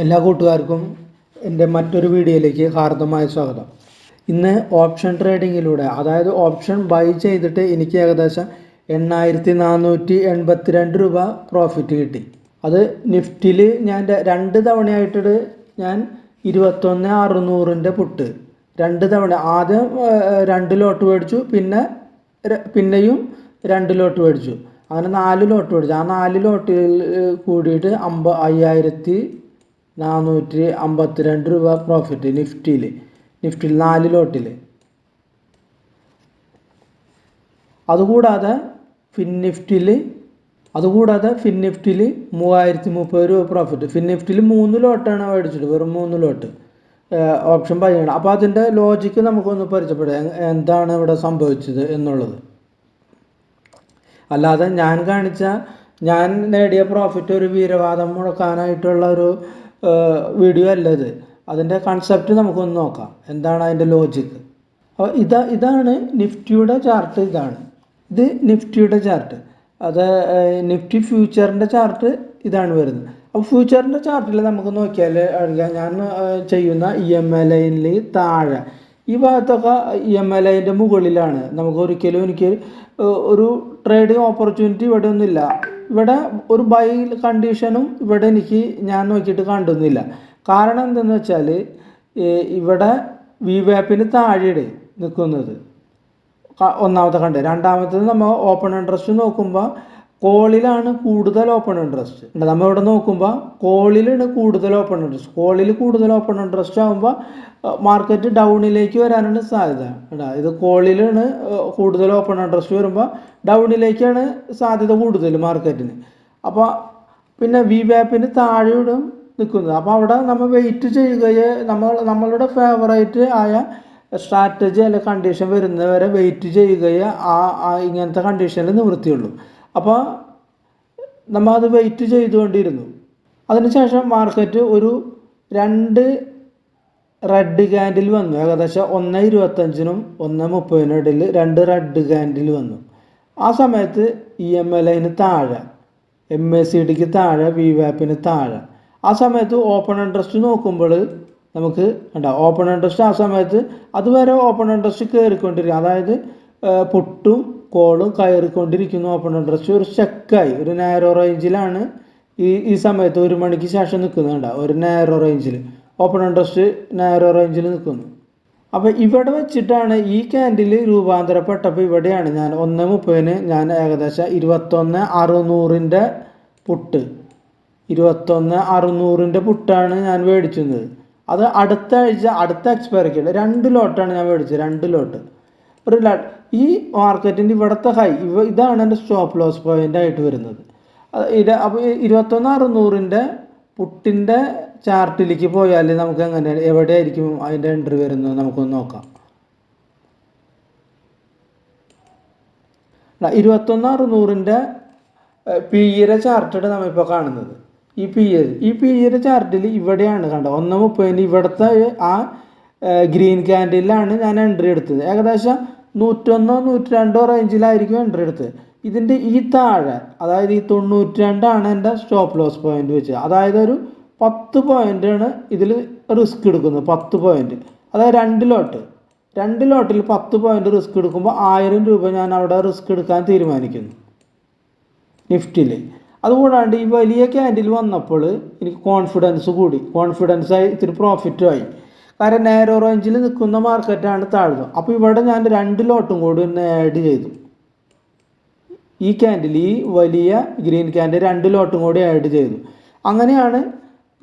എല്ലാ കൂട്ടുകാർക്കും എൻ്റെ മറ്റൊരു വീഡിയോയിലേക്ക് ഹാർദമായ സ്വാഗതം. ഇന്ന് ഓപ്ഷൻ ട്രേഡിങ്ങിലൂടെ, അതായത് ഓപ്ഷൻ ബൈ ചെയ്തിട്ട് എനിക്ക് ഏകദേശം 8482 രൂപ പ്രോഫിറ്റ് കിട്ടി. അത് നിഫ്റ്റിയിൽ ഞാൻ 2 തവണയായിട്ട് ഞാൻ 21600 പുട്ട് 2 തവണ, ആദ്യം 2 ലോട്ട് മേടിച്ചു, പിന്നെയും 2 ലോട്ട് മേടിച്ചു, അങ്ങനെ 4 ലോട്ട് മേടിച്ചു. ആ 4 ലോട്ടിൽ കൂടിയിട്ട് 5452 രൂപ പ്രോഫിറ്റ് നിഫ്റ്റിയിൽ 4 ലോട്ടിൽ. അതുകൂടാതെ ഫിൻ നിഫ്റ്റിയിൽ 3030 രൂപ പ്രോഫിറ്റ്. ഫിൻ നിഫ്റ്റിയിൽ 3 ലോട്ടാണ് മേടിച്ചിട്ട്, വെറും 3 ലോട്ട് ഓപ്ഷൻ ബൈ ചെയ്യണം. അപ്പോൾ അതിൻ്റെ ലോജിക്ക് നമുക്കൊന്ന് പരിചയപ്പെടാം, എന്താണ് ഇവിടെ സംഭവിച്ചത് എന്നുള്ളത്. അല്ലാതെ ഞാൻ നേടിയ പ്രോഫിറ്റ് ഒരു വീരവാദം മുഴക്കാനായിട്ടുള്ള ഒരു വീഡിയോ അല്ല ഇത്. അതിൻ്റെ കൺസെപ്റ്റ് നമുക്കൊന്ന് നോക്കാം, എന്താണ് അതിൻ്റെ ലോജിക്ക്. അപ്പോൾ ഇതാണ് നിഫ്റ്റിയുടെ ചാർട്ട്. ഇത് നിഫ്റ്റിയുടെ ചാർട്ട്. അത് നിഫ്റ്റി ഫ്യൂച്ചറിൻ്റെ ചാർട്ട് ഇതാണ് വരുന്നത്. അപ്പോൾ ഫ്യൂച്ചറിൻ്റെ ചാർട്ടിൽ നമുക്ക് നോക്കിയാൽ ഞാൻ ചെയ്യുന്ന EMA ലൈനിൽ താഴെ ഈ ഭാഗത്തൊക്കെ EMA ലൈനിൻ്റെ മുകളിലാണ്. എനിക്ക് ഒരു ട്രേഡിങ് ഓപ്പർച്യൂണിറ്റി ഇവിടെ ഒന്നുമില്ല. ഇവിടെ ഒരു ബൈ കണ്ടീഷനും ഇവിടെ ഞാൻ നോക്കിയിട്ട് കണ്ടുന്നില്ല. കാരണം എന്തെന്ന് വെച്ചാൽ ഇവിടെ VWAPന് താഴെയാണ് നിൽക്കുന്നത്, ഒന്നാമത്തെ കണ്ട്. രണ്ടാമത്തേത് നമ്മൾ ഓപ്പൺ ഇൻട്രസ്റ്റ് നോക്കുമ്പോൾ കോളിലാണ് കൂടുതൽ ഓപ്പൺ ഇൻട്രസ്റ്റ്. നമ്മൾ ഇവിടെ നോക്കുമ്പോൾ കോളിലാണ് കൂടുതൽ ഓപ്പൺ ഇൻട്രസ്റ്റ്. കോളിൽ കൂടുതൽ ഓപ്പൺ ഇൻട്രസ്റ്റ് ആകുമ്പോൾ മാർക്കറ്റ് ഡൗണിലേക്ക് വരാനാണ് സാധ്യത. ഇത് കോളിലാണ് കൂടുതൽ ഓപ്പൺ ഇൻട്രസ്റ്റ് വരുമ്പോൾ ഡൗണിലേക്കാണ് സാധ്യത കൂടുതൽ മാർക്കറ്റിന്. അപ്പോൾ പിന്നെ VWAPന് താഴെയും നിൽക്കുന്നത്. അപ്പോൾ അവിടെ നമ്മൾ വെയിറ്റ് ചെയ്യുകയെ, നമ്മളുടെ ഫേവറേറ്റ് ആയ സ്ട്രാറ്റജി അല്ലെ കണ്ടീഷൻ വരുന്നവരെ വെയിറ്റ് ചെയ്യുകയെ ഇങ്ങനത്തെ കണ്ടീഷനിൽ നിവൃത്തിയുള്ളൂ. അപ്പോൾ നമ്മൾ അത് വെയിറ്റ് ചെയ്തുകൊണ്ടിരുന്നു. അതിനുശേഷം മാർക്കറ്റ് ഒരു 2 റെഡ് ക്യാൻഡിൽ വന്നു. ഏകദേശം 1.25നും 1.30നും ഇടയിൽ 2 റെഡ് ക്യാൻഡിൽ വന്നു. ആ സമയത്ത് EMA ലൈന് താഴെ, MACDക്ക് താഴെ, VWAPന് താഴെ. ആ സമയത്ത് ഓപ്പൺ ഇൻട്രസ്റ്റ് നോക്കുമ്പോൾ നമുക്ക് ഓപ്പൺ ഇൻട്രസ്റ്റ് ആ സമയത്ത് അതുവരെ ഓപ്പൺ ഇൻട്രസ്റ്റ് കയറിക്കൊണ്ടിരിക്കും. അതായത് പുട്ടും കോളും കയറിക്കൊണ്ടിരിക്കുന്നു. ഓപ്പൺ ഇൻട്രസ്റ്റ് ഒരു സ്റ്റക്കായി ഒരു നാരോ റേഞ്ചിലാണ് ഈ സമയത്ത് 1 മണിക്ക് ശേഷം നിൽക്കുന്നുണ്ട്. ഒരു നാരോ റേഞ്ചിൽ ഓപ്പൺ ഇൻട്രസ്റ്റ് നാരോ റേഞ്ചിൽ നിൽക്കുന്നു. അപ്പോൾ ഇവിടെ വെച്ചിട്ടാണ് ഈ ക്യാൻഡിൽ രൂപാന്തരപ്പെട്ടപ്പോൾ ഇവിടെയാണ് ഞാൻ 1.30ന് ഞാൻ ഏകദേശം 21,600 പുട്ട് 21,600 പുട്ടാണ് ഞാൻ മേടിച്ചിരുന്നത്. അത് അടുത്ത ആഴ്ച അടുത്ത എക്സ്പയറിക്ക് 2 ലോട്ടാണ് ഞാൻ മേടിച്ചത്. 2 ലോട്ട് ഒരു ഈ മാർക്കറ്റിൻ്റെ ഇവിടുത്തെ ഹൈ ഇതാണ് എൻ്റെ സ്റ്റോപ്പ് ലോസ് പോയിൻ്റ് ആയിട്ട് വരുന്നത്. അപ്പോൾ 21,600 പുട്ടിൻ്റെ ചാർട്ടിലേക്ക് പോയാൽ നമുക്ക് എവിടെയായിരിക്കും അതിൻ്റെ എൻട്രി വരുന്നത് നമുക്കൊന്ന് നോക്കാം. 21,600 PE ചാർട്ടാണ് നമ്മളിപ്പോൾ കാണുന്നത്. ഈ PE ചാർട്ടിൽ ഇവിടെയാണ് കണ്ടോ 1.30 ഇവിടുത്തെ ആ ഗ്രീൻ ക്യാൻഡിലാണ് ഞാൻ എൻട്രി എടുത്തത്. ഏകദേശം 101-102 റേഞ്ചിലായിരിക്കും എൻട്രി എടുത്തത്. ഇതിൻ്റെ ഈ താഴെ, അതായത് ഈ 92 എൻ്റെ സ്റ്റോപ്പ് ലോസ് പോയിന്റ് വെച്ചത്. അതായത് ഒരു 10 പോയിൻ്റാണ് ഇതിൽ റിസ്ക് എടുക്കുന്നത്. 10 പോയിന്റ്, അതായത് 2 ലോട്ടിൽ 10 പോയിന്റ് റിസ്ക് എടുക്കുമ്പോൾ 1000 രൂപ ഞാൻ അവിടെ റിസ്ക് എടുക്കാൻ തീരുമാനിക്കുന്നു നിഫ്റ്റിയിൽ. അതുകൂടാണ്ട് ഈ വലിയ ക്യാൻഡിൽ വന്നപ്പോൾ എനിക്ക് കോൺഫിഡൻസായി ഇത്തിരി പ്രോഫിറ്റുമായി. കാരണം നാരോ റേഞ്ചിൽ നിൽക്കുന്ന മാർക്കറ്റാണ് താഴ്ന്നത്. അപ്പോൾ ഇവിടെ ഞാൻ 2 ലോട്ടും കൂടി ഒന്ന് ആഡ് ചെയ്തു. ഈ ക്യാൻഡിൽ, ഈ വലിയ ഗ്രീൻ ക്യാൻഡിൽ 2 ലോട്ടും കൂടി ആഡ് ചെയ്തു. അങ്ങനെയാണ്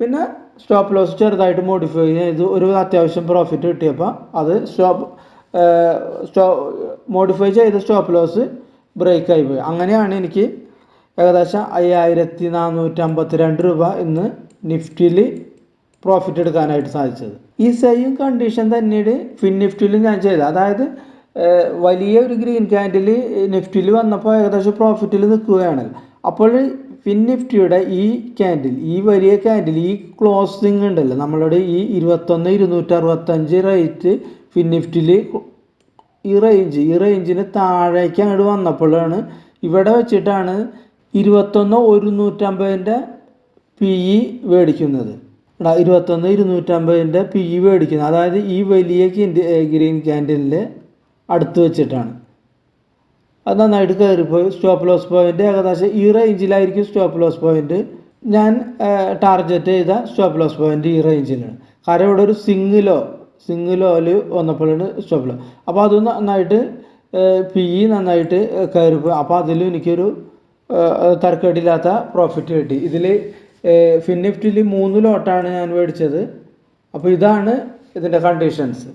പിന്നെ സ്റ്റോപ്പ് ലോസ് ചെറുതായിട്ട് മോഡിഫൈ ചെയ്തു. ഒരു അത്യാവശ്യം പ്രോഫിറ്റ് കിട്ടിയപ്പോൾ അത് മോഡിഫൈ ചെയ്ത സ്റ്റോപ്പ് ലോസ് ബ്രേക്കായി പോയി. അങ്ങനെയാണ് എനിക്ക് ഏകദേശം 5452 രൂപ ഇന്ന് നിഫ്റ്റിയിൽ പ്രോഫിറ്റ് എടുക്കാനായിട്ട് സാധിച്ചത്. ഈ സെയിം കണ്ടീഷൻ തന്നെയാണ് ഫിൻ നിഫ്റ്റിയിൽ ഞാൻ ചെയ്തത്. അതായത് വലിയ ഒരു ഗ്രീൻ ക്യാൻഡിൽ നിഫ്റ്റിയിൽ വന്നപ്പോൾ ഏകദേശം പ്രോഫിറ്റിൽ നിൽക്കുകയാണ്. അപ്പോൾ ഫിൻ നിഫ്റ്റിയുടെ ഈ ക്യാൻഡിൽ, ഈ വലിയ ക്യാൻഡിൽ, ഈ ക്ലോസിങ് ഉണ്ടല്ലോ നമ്മളുടെ ഈ 21,265 റേറ്റ് ഫിൻ നിഫ്റ്റിയിൽ ഈ റേഞ്ചിന് താഴേക്ക് അങ്ങോട്ട് വന്നപ്പോഴാണ് ഇവിടെ വെച്ചിട്ടാണ് 21,150 PE മേടിക്കുന്നത്. 21,250 PE മേടിക്കുന്നത്. അതായത് ഈ വലിയ ഗ്രീൻ ക്യാൻഡിലിൽ അടുത്ത് വെച്ചിട്ടാണ്. അത് നന്നായിട്ട് കയറിപ്പോയി. സ്റ്റോപ്പ് ലോസ് പോയിന്റ് ഏകദേശം ഈ റേഞ്ചിലായിരിക്കും സ്റ്റോപ്പ് ലോസ് പോയിന്റ്. ഞാൻ ടാർഗറ്റ് ചെയ്ത സ്റ്റോപ്പ് ലോസ് പോയിന്റ് ഈ റേഞ്ചിലാണ്. കാരണം ഇവിടെ ഒരു സിംഗിലോല് വന്നപ്പോഴാണ് സ്റ്റോപ്പ് ലോസ്. അപ്പോൾ അത് നന്നായിട്ട് PE നന്നായിട്ട് കയറിപ്പോയി. അപ്പോൾ അതിലും എനിക്കൊരു തരക്കേടില്ലാത്ത പ്രോഫിറ്റ് കിട്ടി. ഇതിൽ ഫിൻനിഫ്റ്റിയിൽ 3 ലോട്ടാണ് ഞാൻ മേടിച്ചത്. അപ്പോൾ ഇതാണ് ഇതിൻ്റെ കണ്ടീഷൻസ്.